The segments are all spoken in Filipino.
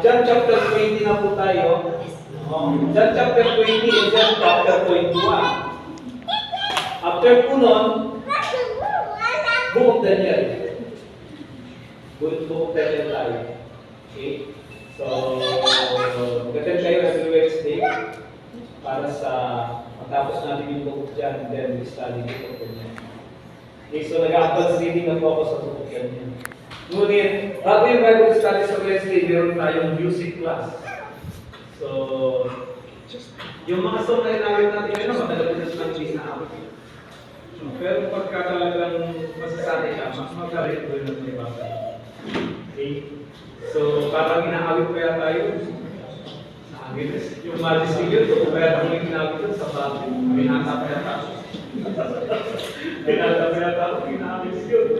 John chapter 20 na po tayo. John chapter 20 and John chapter 21. After po nun, Book of Daniel. Book of Daniel tayo. Okay? So, mag-attend kayo every Wednesday para sa matapos natin yung Book of John and then we study Book of Daniel. Okay, so nag-advance reading na po ako sa Book of Daniel. Ngunit, bago yung Bible study sa Wednesday, meron tayong music class. So, yung mga song na inawit natin ngayon, matagal na silang ginawit. Pero pagka talagang masasanay ka, mas magalit ko yung iba. Okay? So, parang inaawit ko yata tayo sa Agnes. Yung Majesty yun, kung kaya tayo yung ginawit yun sa bago, binata pa yata. Binata pa yata ako, ginawit yun.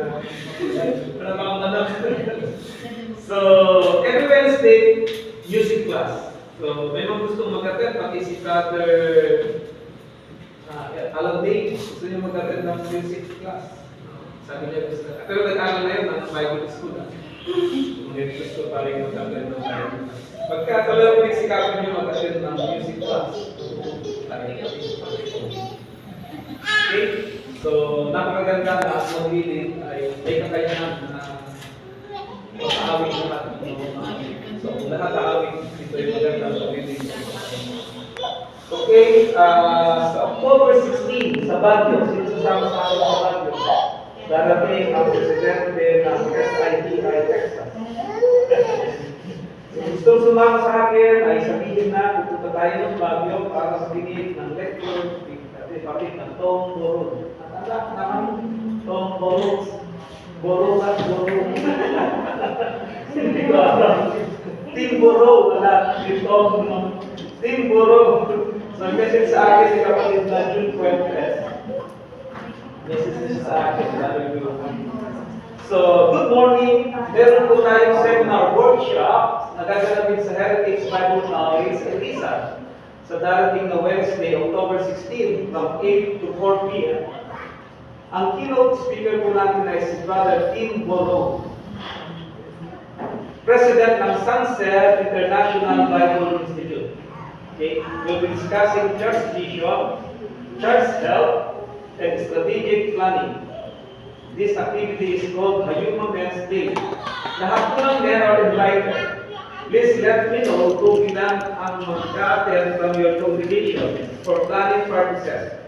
Para makamanap. So, every Wednesday, music class. So, may mga gustong mag-attend, pati si Brother Alan Day, gusto niyo mag-attend ng music class. Sabi niya gusto. Pero nag-aral na yun ng Bible School. Ngunit gusto pa rin mag-attend ng Bible class. Pagka talagang nagsikapan niyo mag-attend ng music class. Okay? So, napakaganda na ang mag-lead ay may kakayahan na mag-aawit naman. So, lahat aawit, ito yung maganda sa leading. Okay, sa October 16, sa Baguio, sinasama sa akin sa Baguio, darating ang presidente ng SITI Texas. So, gustong sumama sa akin ay sabihin na pupunta tayo ng Baguio para sa pinit ng lecture, papit ng Tom Boron. At anak naman, Tom Boron. Boron at Boron. Hindi ko alam. Tim Boron, wala. Si Tom, Tim Boron. So, message sa akin si kapatid na June 20. Message sa akin, so, good morning. Meron po tayong seminar workshop na gaganapin sa Heritage Bible College sa Rizal. Sa darating na Wednesday, October 16, from 8 to 4 p.m. Ang keynote speaker po natin ay si Brother Tim Boron, President ng Sunset International Bible Institute. Okay. We'll be discussing church vision, church health, and strategic planning. This activity is called Hayuma Men's Day. Lahat po ng men are invited. Please let me know kung ilan ang mag-attend from your congregation for planning purposes.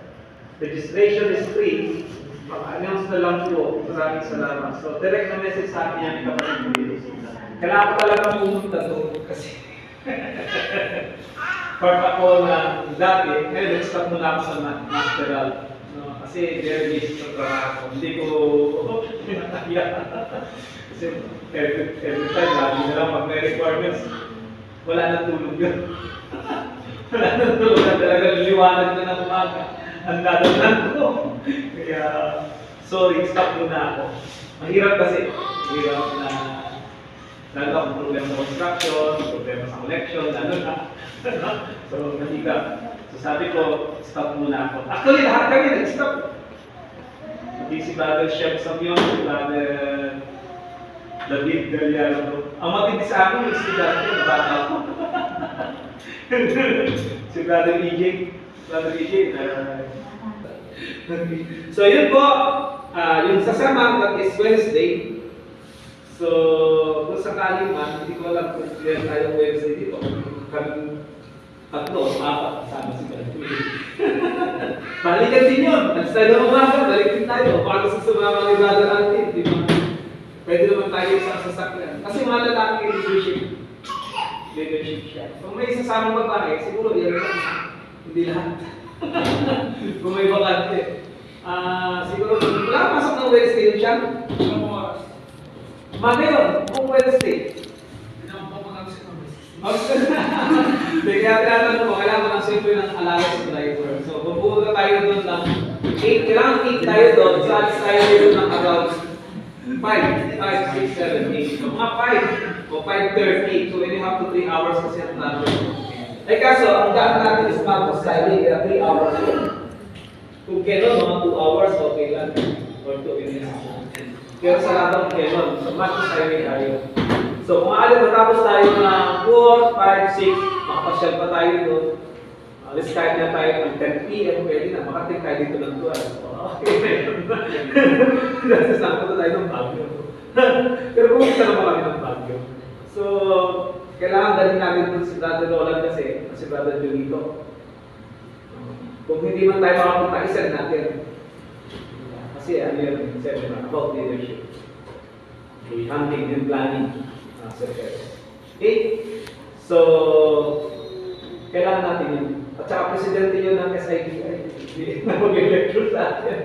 Registration is free. Mag-announce na lang po. Maraming salamat. So, direct na message sa akin yan ni kapatid mo dito. Kailangan ko talaga pumunta to kasi part ako na dati, ngayon nag-stop muna ako sa masteral. No, kasi very busy sa trabaho. Hindi ko pinataya. Kasi every time, lagi na lang pag may requirements, wala nang tulog yun. Wala nang tulog na talaga, liwanag na ng umaga. Ang dadalan ko. Kaya, sorry, stop muna ako. Mahirap kasi. Mahirap na lalo akong problema sa construction, problema sa collection, lalo na. So, mahirap. So, sabi ko, stop muna ako. Actually, lahat kami nag-stop. Hindi si Brother Chef Samyon, si Brother David Galiano. Ang matindi sa akin, yung estudyante, nabata ako. Si Brother EJ. Brother EJ. So, yun po, yung sasama that is Wednesday. So, kung sakali man, hindi ko alam kung meron tayong Wednesday dito. Kami tatlo, apat, kasama si Brother. Balikan din yun. Nag-study ng umaga, balik din tayo. Para sa sumama ni Brother Alvin, di ba? Pwede naman tayo sa sasakyan. Kasi mga lalaki leadership. Leadership siya. Kung may sasama babae, siguro yan lang. Hindi lahat. Kung may bakante. Siguro, wala pasok ng Wednesday yun siya. Ngayon, kung Wednesday. Kaya tinatanong ko, kailangan ng simple ng allowance driver. So, pupunta tayo doon ng 8, kailangan 8 tayo doon, saalis tayo doon ng around 5, 6, 7, 8. So, mga 5 o 5:30. So, we have to 3 hours kasi ang plano. Eh kaso, ang daan natin is Marcos Highway, kaya 3 hours. Kung kailan, mga 2 hours, okay lang. Or 2 minutes. Pero sa lahat ng kailan, sa Marcos Highway tayo. So kung maaari matapos tayo ng 4, 5, 6, makapasyal pa tayo doon. Alis kahit na tayo ng 10 p.m. pwede na, makating tayo dito ng 12. Okay na yun. Kasi saan ko tayo ng Baguio. Pero kumita naman kami ng Baguio. So, kailangan dalhin natin dun si Brother Roland kasi, si Brother Julito. Kung hindi man tayo makapunta, isend natin. Kasi ano yun, seminar about leadership. Hunting and planning. Okay? So, kailangan natin yun. At saka presidente yun ng SIBI. Hindi na mag-lecture sa atin.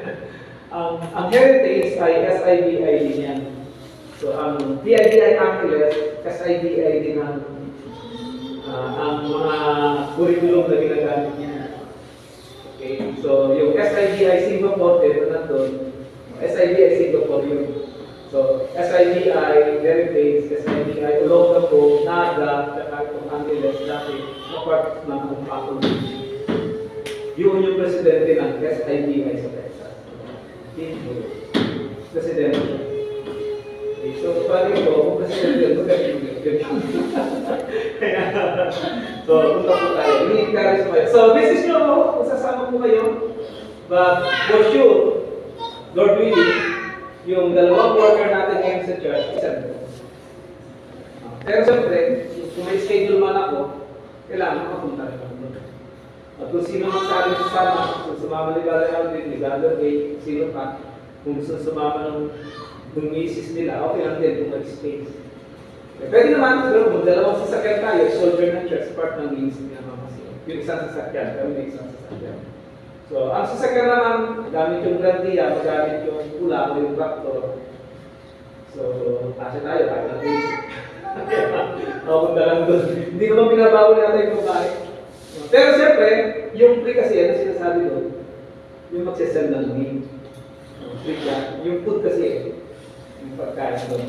Ang heritage ay SIBI din yan. So, ang PIDI Angeles, SIBI din ang mga curriculum na ginagamit niya. Okay? So, yung SIBI Singapore, ito na doon. SIBI Singapore yun. So, SIBI Heritage, SIBI Olongapo, Naga, at Angeles, dati, part ng Umpakong. Yun yung presidente ng SIBI sa Texas. Presidente. Okay, so, paano ito, kung presidente, ito so, punta po tayo. Ini-encourage mo kayo. So, message nyo ako, kung sasama po kayo. But, for sure, Lord willing, yung dalawang worker natin ngayon sa church, isa doon. Pero siyempre, kung may schedule man ako, kailangan makapunta rin ako doon. At kung sino magsabi sa sama, kung sumama ni Brother Alvin, ni Brother Ray, sino pa, kung gusto sumama ng misis nila, okay lang din kung mag-space. Pwede naman, pero kung dalawang sasakyan tayo, soldier ng church, part ng ministry ng mga siya. Yung isang sasakyan, pero may isang sasakyan. So, ang sasakyan naman, gamit yung grandia, magamit yung pula o yung tractor. So, kasi tayo, kahit natin. Mapunta lang doon. Hindi naman pinabawal natin yung babae. Pero siyempre, yung free kasi, ano sinasabi doon? Yung magsasend ng name. Free ka. Yung food kasi, yung pagkain doon.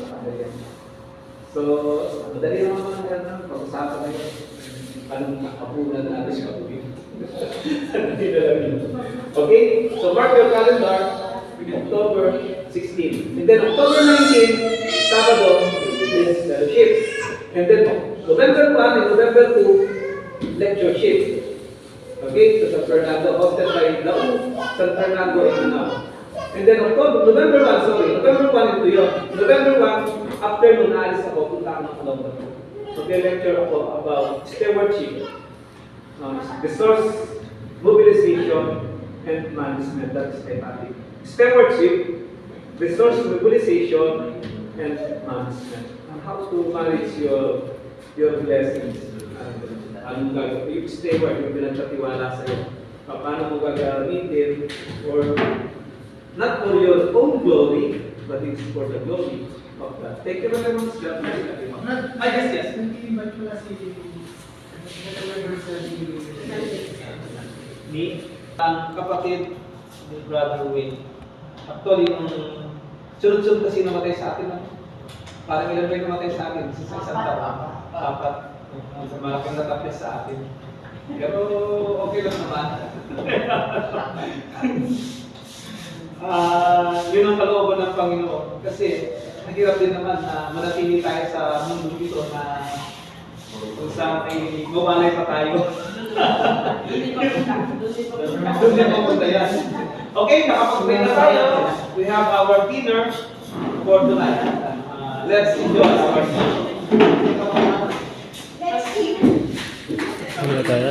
So, madali naman mga ganun. Pag-usapan na yun. Anong makapunan natin siya po yun. Okay? So, mark your calendar. October 16. And then, October 19, Sabado, is fellowship. And then, November 1 and November 2, lecture shift. Okay? So, San Fernando, hosted by Lau, San Fernando, and Mindanao. And then, November 1 ito yun. November 1, afternoon, naalis ako, punta ako ng Colombo. Mag-lecture ako about stewardship, resource mobilization, and management. That's my topic. Stewardship, resource mobilization, and management. And how to manage your blessings. Anong gagawin? Yung steward, yung pinagkatiwala sa'yo. Paano mo gagamitin, or not for your own glory, but it's for the glory of God. Thank you very much. Yes. Ni ang kapatid ni Brother Wayne. Actually, yung sunod-sunod kasi namatay sa atin. Parang ilan ba yung namatay sa atin? Sa isang taon. 4. Malaking natapos sa atin. Pero okay lang naman. Yun ang kalooban ng Panginoon. Kasi nahirap din naman na manatili tayo sa mundo dito na kung saan ay gumalay pa tayo. Doon din pupunta yan. Okay, nakapag-pray na tayo. We have our dinner for tonight. Let's enjoy our dinner. Ano tayo?